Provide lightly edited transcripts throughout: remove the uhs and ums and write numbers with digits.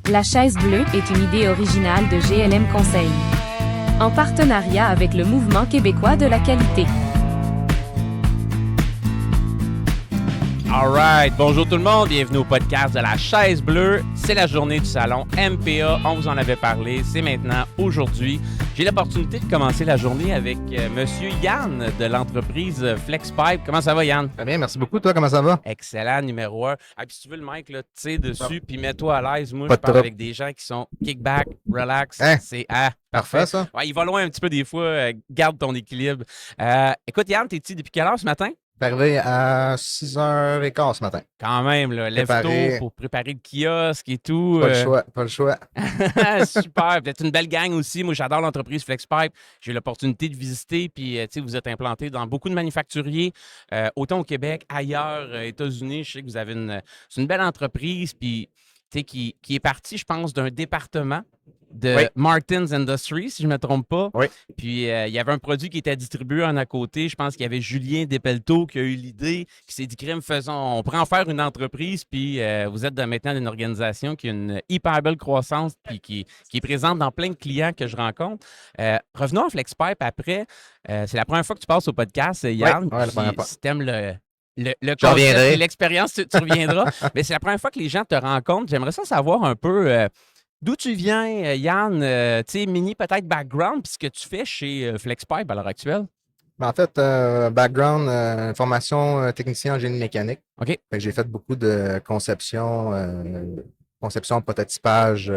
La chaise bleue est une idée originale de GLM Conseil. En partenariat avec le Mouvement québécois de la qualité. Alright, bonjour tout le monde, bienvenue au podcast de la chaise bleue. C'est la journée du salon MPA, on vous en avait parlé, c'est maintenant aujourd'hui. J'ai l'opportunité de commencer la journée avec Monsieur Yann de l'entreprise FlexPipe. Comment ça va, Yann? Très bien, merci beaucoup. Toi, comment ça va? Excellent, numéro 1. Ah, puis si tu veux le mic, là, tire dessus, puis mets-toi à l'aise. Moi, Pas je de parle trouble. avec des gens qui sont kickback, relax. Hein? C'est Parfait, ça. Ouais, il va loin un petit peu des fois, garde ton équilibre. Écoute, Yann, t'es ici depuis quelle heure ce matin? Je suis arrivé à 6h15 ce matin. Quand même, là, lève Préparer. tôt pour préparer le kiosque et tout. Pas le choix, pas le choix. Super. Peut-être une belle gang aussi. Moi, j'adore l'entreprise FlexPipe. J'ai eu l'opportunité de visiter. Puis, tu sais, vous êtes implanté dans beaucoup de manufacturiers, autant au Québec, ailleurs, États-Unis. Je sais que vous avez c'est une belle entreprise. Puis, tu sais, qui est partie, je pense, d'un département de Oui. Martin's Industries, si je ne me trompe pas. Oui. Puis, il y avait un produit qui était distribué en à côté. Je pense qu'il y avait Julien Despelteaux qui a eu l'idée, qui s'est dit, crème, on pourrait en faire une entreprise. Puis, vous êtes maintenant une organisation qui a une hyper belle croissance puis qui est présente dans plein de clients que je rencontre. Revenons à FlexPipe après. C'est la première fois que tu passes au podcast, Yann. Oui, la première fois. Si t'aimes le Je concept reviendrai. et l'expérience, tu reviendras. Mais c'est la première fois que les gens te rencontrent. J'aimerais ça savoir un peu d'où tu viens, Yann, tu sais, mini peut-être background, puis ce que tu fais chez FlexPipe à l'heure actuelle. En fait, background, formation technicien en génie mécanique. OK. Fait que j'ai fait beaucoup de conception, prototypage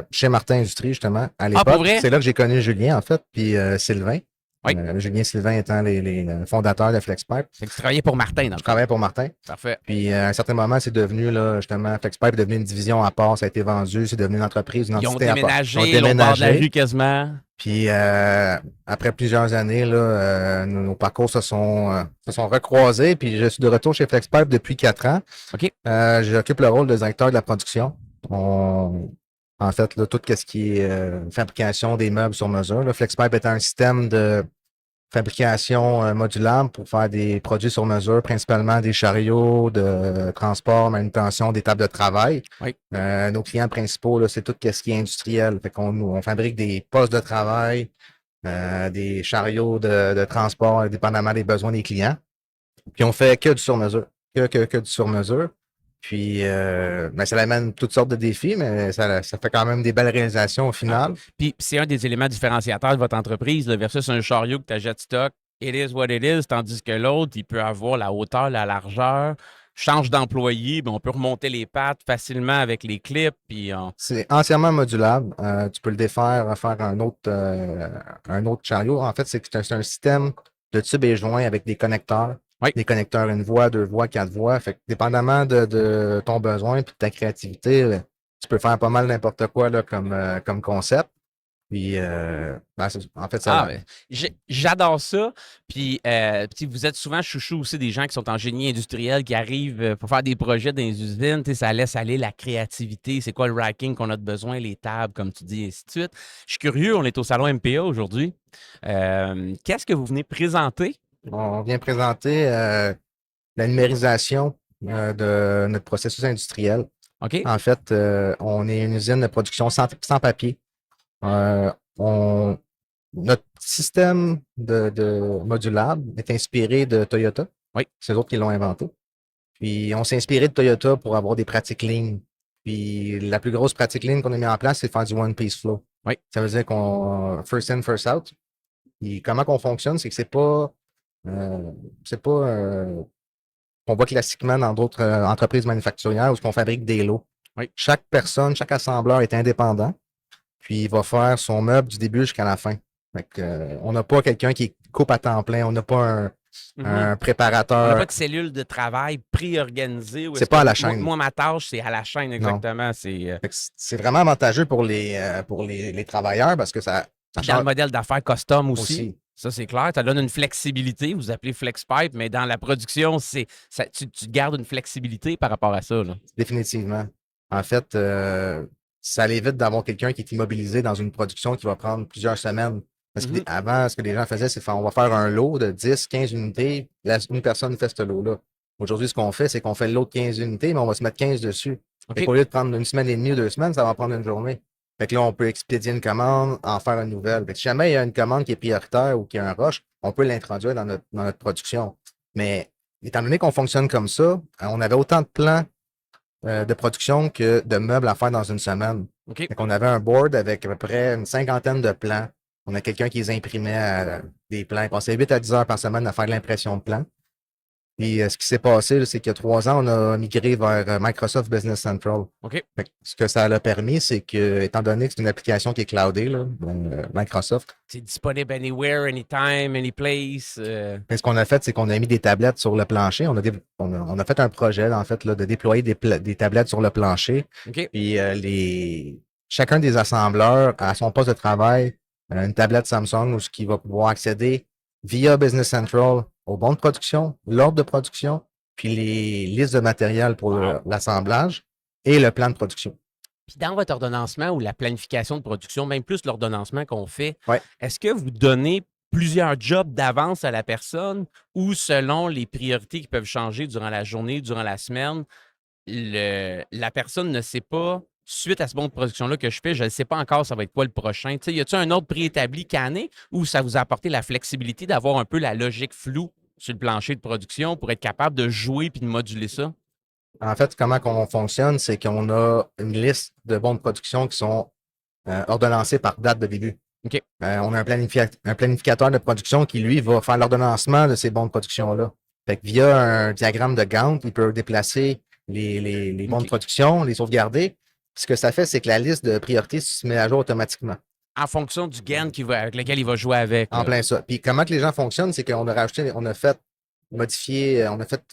chez Martin Industrie, justement, à l'époque. pour vrai? C'est là que j'ai connu Julien, en fait, puis Sylvain. Oui. Julien et Sylvain étant les fondateurs de FlexPipe. Fait que tu travaillais pour Martin, dans le Je travaillais pour Martin. Parfait. Puis à un certain moment, c'est devenu, là, justement, FlexPipe est devenu une division à part, ça a été vendu, c'est devenu une entreprise, une Ils ont entité à part. déménagé, au bord de la rue quasiment. Puis après plusieurs années, là, nos parcours se sont recroisés. Puis je suis de retour chez FlexPipe depuis 4 ans. OK. J'occupe le rôle de directeur de la production. En fait, là, tout ce qui est fabrication des meubles sur mesure. Là, FlexPipe est un système de fabrication modulable pour faire des produits sur mesure, principalement des chariots de transport, manutention, des tables de travail. Oui. Nos clients principaux, là, c'est tout ce qui est industriel. Fait on fabrique des postes de travail, des chariots de transport, dépendamment des besoins des clients. Puis on fait que du sur-mesure. Que du sur-mesure. Puis ça amène toutes sortes de défis, mais ça fait quand même des belles réalisations au final. Puis c'est un des éléments différenciateurs de votre entreprise là, versus un chariot que tu achètes stock. It is what it is, tandis que l'autre, il peut avoir la hauteur, la largeur. Change d'employé, ben on peut remonter les pattes facilement avec les clips. Puis C'est entièrement modulable. Tu peux le défaire, faire un autre chariot. En fait, c'est un système de tubes et joints avec des connecteurs. Oui. Des connecteurs, 1 voie, 2 voies, 4 voies. Fait que dépendamment de ton besoin et de ta créativité, tu peux faire pas mal n'importe quoi là, comme concept. Puis, en fait, ça. J'adore ça. Puis, vous êtes souvent chouchou aussi des gens qui sont en génie industriel, qui arrivent pour faire des projets dans les usines. Ça laisse aller la créativité. C'est quoi le racking qu'on a de besoin, les tables, comme tu dis, et ainsi de suite. Je suis curieux, on est au salon MPA aujourd'hui. Qu'est-ce que vous venez présenter? On vient présenter la numérisation de notre processus industriel. OK. En fait, on est une usine de production sans papier. Notre système de modulable est inspiré de Toyota. Oui. C'est eux autres qui l'ont inventé. Puis, on s'est inspiré de Toyota pour avoir des pratiques lean. Puis, la plus grosse pratique lean qu'on a mis en place, c'est de faire du one-piece flow. Oui. Ça veut dire qu'on first in, first out. Puis, comment qu'on fonctionne, c'est que c'est pas qu'on voit classiquement dans d'autres entreprises manufacturières où on fabrique des lots. Oui. Chaque personne, chaque assembleur est indépendant, puis il va faire son meuble du début jusqu'à la fin. Fait que, on n'a pas quelqu'un qui coupe à temps plein, on n'a pas un préparateur. On n'a pas de cellule de travail pré-organisée. C'est pas à la chaîne. Moi, ma tâche, c'est à la chaîne, exactement. Fait que c'est vraiment avantageux pour les travailleurs parce que ça dans le modèle d'affaires custom aussi. aussi. Ça, c'est clair. Ça donne une flexibilité. Vous appelez FlexPipe, mais dans la production, tu gardes une flexibilité par rapport à ça. Là. Définitivement. En fait, ça évite d'avoir quelqu'un qui est immobilisé dans une production qui va prendre plusieurs semaines. Parce qu'avant, ce que les gens faisaient, c'est on va faire un lot de 10, 15 unités. Une personne fait ce lot-là. Aujourd'hui, ce qu'on fait, c'est qu'on fait le lot de 15 unités, mais on va se mettre 15 dessus. OK. Fait qu'au lieu de prendre une semaine et demie ou 2 semaines, ça va prendre une journée. Fait que là, on peut expédier une commande, en faire une nouvelle. Fait que si jamais il y a une commande qui est prioritaire ou qui a un rush, on peut l'introduire dans notre production. Mais étant donné qu'on fonctionne comme ça, on avait autant de plans de production que de meubles à faire dans une semaine. OK. Fait qu'on avait un board avec à peu près une 50aine de plans. On a quelqu'un qui les imprimait des plans. Il passait 8 à 10 heures par semaine à faire de l'impression de plans. Puis ce qui s'est passé, là, c'est qu'il y a 3 ans, on a migré vers Microsoft Business Central. OK. Fait que ce que ça a permis, c'est que, étant donné que c'est une application qui est cloudée, là, Microsoft, C'est disponible anywhere, anytime, anyplace. ce qu'on a fait, c'est qu'on a mis des tablettes sur le plancher. On a fait un projet, en fait, là, de déployer des tablettes sur le plancher. OK. Puis chacun des assembleurs a à son poste de travail une tablette Samsung où ce qui va pouvoir accéder via Business Central aux bons de production, l'ordre de production, puis les listes de matériel pour l'assemblage et le plan de production. Puis dans votre ordonnancement ou la planification de production, même plus l'ordonnancement qu'on fait, Ouais. est-ce que vous donnez plusieurs jobs d'avance à la personne ou selon les priorités qui peuvent changer durant la journée, durant la semaine, la personne ne sait pas, suite à ce bon de production-là que je fais, je ne sais pas encore ça va être quoi le prochain. Tu sais, y a-t-il un ordre préétabli canné ou ça vous a apporté la flexibilité d'avoir un peu la logique floue sur le plancher de production pour être capable de jouer puis de moduler ça? En fait, comment on fonctionne, c'est qu'on a une liste de bons de production qui sont ordonnancés par date de début. OK. On a un planificateur de production qui, lui, va faire l'ordonnancement de ces bons de production-là. Fait que via un diagramme de Gantt, il peut déplacer les bons de production, les sauvegarder. Ce que ça fait, c'est que la liste de priorités se met à jour automatiquement. En fonction du gain avec lequel il va jouer avec. En plein ça. Puis comment que les gens fonctionnent, c'est qu'on a rajouté, on a fait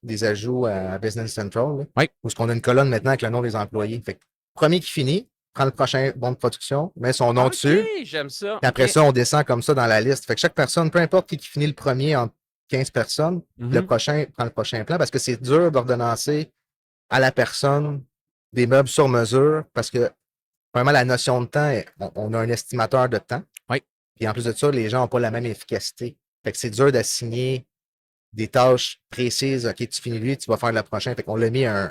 des ajouts à Business Central. Là, Oui. où on a une colonne maintenant avec le nom des employés. Fait que, premier qui finit, prend le prochain bon de production, met son nom dessus. OK, j'aime ça. Puis après OK. ça, on descend comme ça dans la liste. Fait que chaque personne, peu importe qui finit le premier entre 15 personnes, le prochain prend le prochain plan parce que c'est dur d'ordonnancer à la personne des meubles sur mesure parce que vraiment la notion de temps, on a un estimateur de temps. Oui. Puis en plus de ça, les gens n'ont pas la même efficacité. Fait que c'est dur d'assigner des tâches précises. OK, tu finis lui, tu vas faire le prochain. Fait qu'on l'a mis un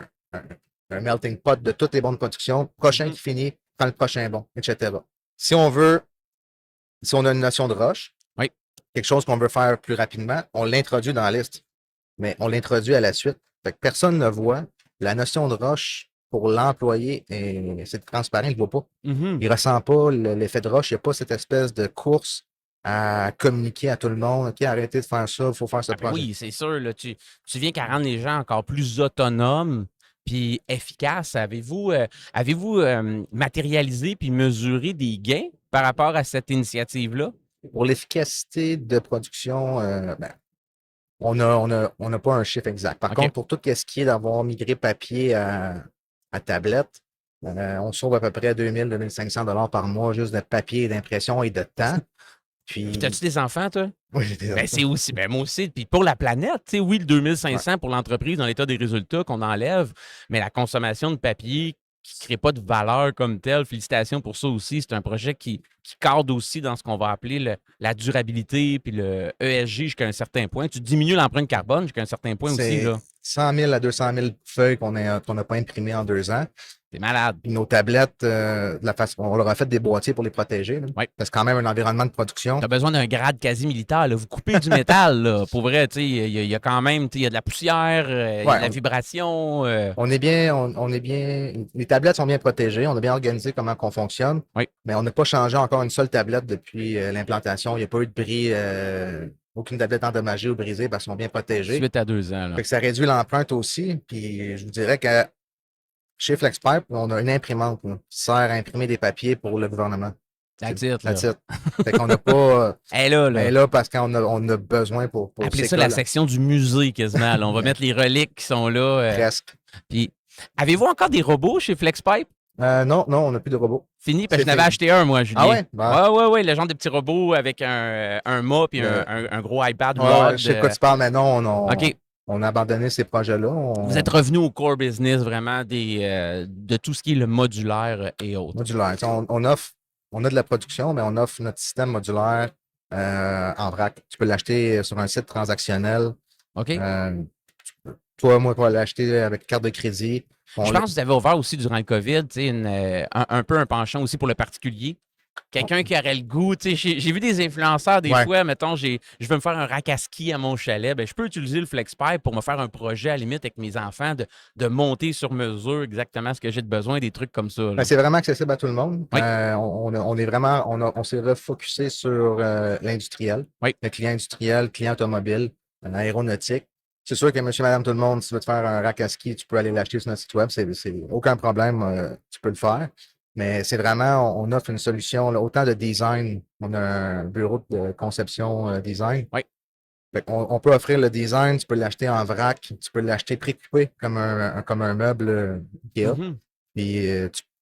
melting pot de toutes les bons de production. Prochain qui finit, prend le prochain bon, etc. Si on a une notion de rush, oui, quelque chose qu'on veut faire plus rapidement, on l'introduit dans la liste. Mais on l'introduit à la suite. Fait que personne ne voit. La notion de rush pour l'employé, c'est transparent, il ne le voit pas. Il ne ressent pas l'effet de rush. Il n'y a pas cette espèce de course à communiquer à tout le monde. OK, arrêtez de faire ça, il faut faire ce projet. Oui, c'est sûr. Là, tu viens qu'à rendre les gens encore plus autonomes puis efficaces. Avez-vous matérialisé puis mesuré des gains par rapport à cette initiative-là? Pour l'efficacité de production, on n'a pas un chiffre exact. Par contre, pour tout ce qui est d'avoir migré papier à tablette, on sauve à peu près 2000 2500 $ par mois juste de papier, d'impression et de temps. Puis as-tu des enfants, toi? Oui, j'ai des enfants. C'est aussi, moi aussi. Puis pour la planète, oui, le 2500 pour l'entreprise dans l'état des résultats qu'on enlève, mais la consommation de papier qui ne crée pas de valeur comme telle, félicitations pour ça aussi. C'est un projet qui cadre aussi dans ce qu'on va appeler la durabilité puis le ESG jusqu'à un certain point. Tu diminues l'empreinte carbone jusqu'à un certain point aussi. Là. 100 000 à 200 000 feuilles qu'on n'a pas imprimées en 2 ans. C'est malade. Puis nos tablettes, on leur a fait des boîtiers pour les protéger. Oui. C'est quand même un environnement de production. Tu as besoin d'un grade quasi militaire. Là. Vous coupez du métal. Là. Pour vrai, il y a quand même de la poussière, il y a de la vibration. On est bien. Les tablettes sont bien protégées. On a bien organisé comment on fonctionne. Oui. Mais on n'a pas changé encore une seule tablette depuis l'implantation. Il n'y a pas eu de bris, aucune tablette endommagée ou brisée parce qu'ils sont bien protégées. Suite à 2 ans. Là. Fait que ça réduit l'empreinte aussi. Puis je vous dirais que chez FlexPipe, on a une imprimante qui sert à imprimer des papiers pour le gouvernement. That's it. Fait qu'on n'a pas. Elle est là parce qu'on a besoin pour appelez ça la section du musée quasiment. Là. On va mettre les reliques qui sont là. Presque. Puis, avez-vous encore des robots chez FlexPipe? Non, on n'a plus de robots. Fini, parce que j'en avais acheté un, moi, Julien. Ah ouais? Ouais, le genre de petit robot avec un mât puis un gros iPad. Je sais de quoi tu parles, mais non, OK. On a abandonné ces projets-là. Vous êtes revenu au core business vraiment de tout ce qui est le modulaire et autres. Modulaire. On a de la production, mais on offre notre système modulaire en vrac. Tu peux l'acheter sur un site transactionnel. OK. toi, moi, pour aller acheter avec carte de crédit. Je pense que vous avez ouvert aussi durant le COVID, tu sais, un peu un penchant aussi pour le particulier. Quelqu'un qui aurait le goût, tu sais, j'ai vu des influenceurs des fois, mettons, je veux me faire un rack à ski à mon chalet, ben, je peux utiliser le FlexPipe pour me faire un projet à la limite avec mes enfants, de monter sur mesure exactement ce que j'ai de besoin, des trucs comme ça. Ben, c'est vraiment accessible à tout le monde. Oui. On s'est refocusé sur l'industriel, Oui. le client industriel, le client automobile, l'aéronautique. C'est sûr que monsieur, madame, tout le monde, si tu veux te faire un rack à ski, tu peux aller l'acheter sur notre site web. C'est aucun problème, tu peux le faire. Mais c'est vraiment, on offre une solution, là, autant de design. On a un bureau de conception design. Oui. Fait on peut offrir le design, tu peux l'acheter en vrac, tu peux l'acheter précoupé comme un meuble IKEA. Mhm. Puis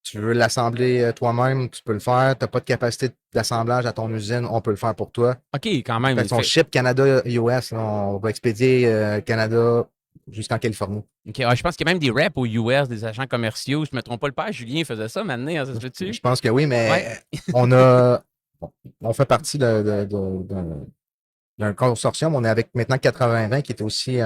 tu veux l'assembler toi-même, tu peux le faire. Tu n'as pas de capacité d'assemblage à ton usine, on peut le faire pour toi. OK, quand même. Fait qu'on ship Canada-US, on va expédier Canada jusqu'en Californie. OK, je pense qu'il y a même des reps aux US, des agents commerciaux. Je ne me trompe pas, le père Julien faisait ça maintenant, hein, ça se fait-tu? Je pense que oui, mais on fait partie d'un consortium. On est avec maintenant 80-20 qui est aussi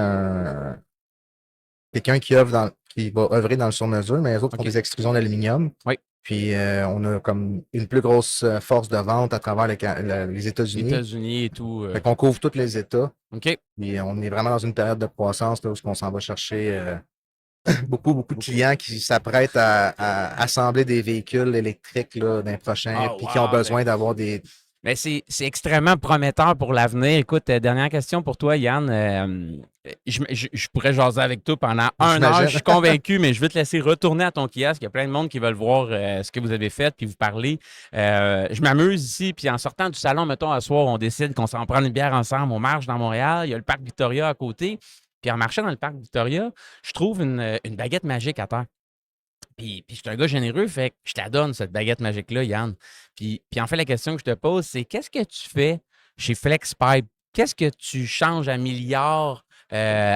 quelqu'un qui va œuvrer dans le sur-mesure, mais les autres font des extrusions d'aluminium. Oui. Puis on a comme une plus grosse force de vente à travers les États-Unis. Les États-Unis et tout. Fait qu'on couvre tous les États. OK. Puis on est vraiment dans une période de croissance là, où on s'en va chercher beaucoup de clients qui s'apprêtent à assembler des véhicules électriques là, dans les prochains, puis qui ont besoin d'avoir des... Mais c'est extrêmement prometteur pour l'avenir. Écoute, dernière question pour toi, Yann. Je pourrais jaser avec toi pendant 1 heure, je suis convaincu, mais je vais te laisser retourner à ton kiosque. Il y a plein de monde qui veulent voir ce que vous avez fait puis vous parler. Je m'amuse ici, puis en sortant du salon, mettons, à soir, on décide qu'on s'en prend une bière ensemble, on marche dans Montréal, il y a le parc Victoria à côté. Puis en marchant dans le parc Victoria, je trouve une baguette magique à terre. Puis je suis un gars généreux, fait que je te la donne, cette baguette magique-là, Yann. Puis en fait, la question que je te pose, c'est qu'est-ce que tu fais chez FlexPipe? Qu'est-ce que tu changes, améliores,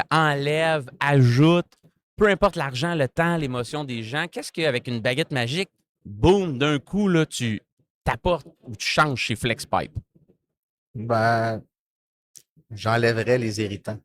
enlèves, ajoutes, peu importe l'argent, le temps, l'émotion des gens, qu'est-ce qu'avec une baguette magique, boum, d'un coup, là, tu t'apportes ou tu changes chez FlexPipe? Ben, j'enlèverais les irritants.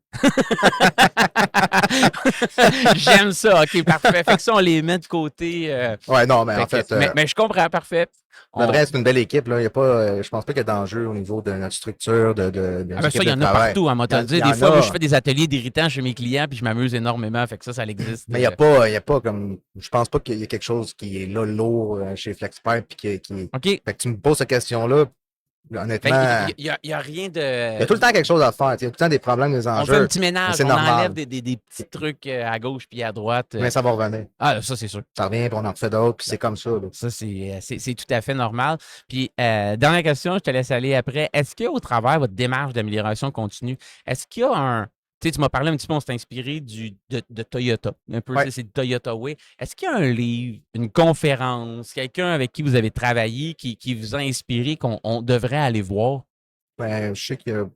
J'aime ça. OK, parfait. Fait que ça, on les met de côté. Ouais, non, mais en fait... mais je comprends, parfait. Vrai, c'est une belle équipe. Là. Il y a pas, je pense pas qu'il y a d'enjeu au niveau de notre structure. Ça, il y en a partout, à moi te le dire. Des fois, moi, je fais des ateliers d'irritants chez mes clients, puis je m'amuse énormément. Fait que ça existe. Mais il y a pas comme... Je pense pas qu'il y ait quelque chose qui est là, lourd chez FlexPipe. OK. Fait que tu me poses cette question-là. Honnêtement, il y a rien de... Il y a tout le temps quelque chose à faire. Il y a tout le temps des problèmes, des enjeux. On fait un petit ménage, on normal. enlève des petits trucs à gauche puis à droite. Mais ça va revenir. Ah, ça, c'est sûr. Ça revient, puis on en refait d'autres, puis c'est comme ça. Là. Ça, c'est tout à fait normal. Puis, dernière question, je te laisse aller après. Est-ce qu'au travers de votre démarche d'amélioration continue, est-ce qu'il y a un... Tu sais, tu m'as parlé un petit peu, on s'est inspiré de Toyota. Un peu, c'est le Toyota Way. Est-ce qu'il y a un livre, une conférence, quelqu'un avec qui vous avez travaillé qui vous a inspiré qu'on devrait aller voir? Ben, je sais que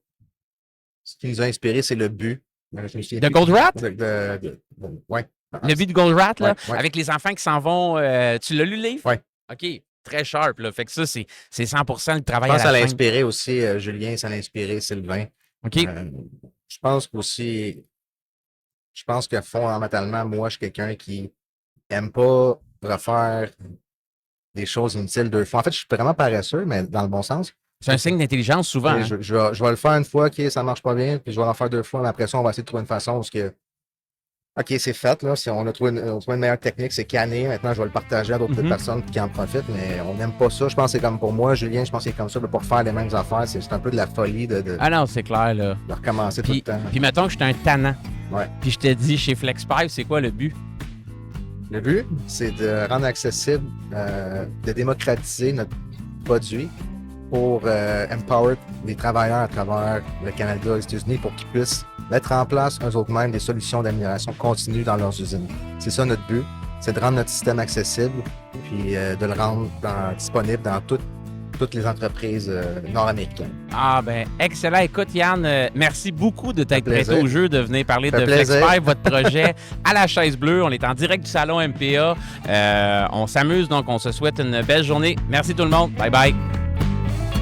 ce qui nous a inspiré, c'est le but. De Goldratt? Oui. Le but de Goldratt, là, ouais. avec les enfants qui s'en vont. Tu l'as lu, le livre? Oui. OK. Très sharp, là. Fait que ça, c'est 100% le travail à la fin. Je pense que ça l'a fin. inspiré aussi Julien, ça l'a inspiré Sylvain. OK. Je pense qu'aussi, que fondamentalement, moi, je suis quelqu'un qui n'aime pas refaire des choses inutiles 2 fois. En fait, je suis vraiment paresseux, mais dans le bon sens. C'est un signe d'intelligence souvent. Hein? Je vais le faire une fois, OK, ça marche pas bien, puis je vais en faire 2 fois, mais après ça, on va essayer de trouver une façon parce que, OK, c'est fait, là. Si on a trouvé une meilleure technique, c'est canné. Maintenant, je vais le partager à d'autres personnes qui en profitent, mais on n'aime pas ça. Je pense que c'est comme pour moi, Julien, je pense que c'est comme ça, pour faire les mêmes affaires. C'est un peu de la folie Ah non, c'est clair, là. De recommencer tout le temps. Puis mettons que j'étais un tannant. Ouais. Puis je te dis, chez FlexPipe, c'est quoi le but? Le but, c'est de rendre accessible, de démocratiser notre produit pour empower les travailleurs à travers le Canada et les États-Unis pour qu'ils puissent mettre en place eux autres mêmes des solutions d'amélioration continue dans leurs usines. C'est ça notre but, c'est de rendre notre système accessible puis de le rendre disponible dans toutes les entreprises nord-américaines. Ah ben excellent. Écoute Yann, merci beaucoup de t'être prêté au jeu, de venir parler de FlexPipe, votre projet à la chaise bleue. On est en direct du salon MPA. On s'amuse, donc on se souhaite une belle journée. Merci tout le monde. Bye bye.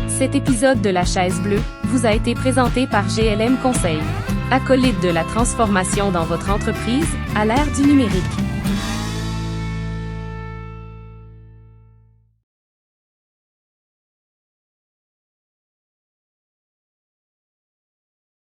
Cet épisode de La Chaise Bleue vous a été présenté par GLM Conseil. Acolyte de la transformation dans votre entreprise, à l'ère du numérique.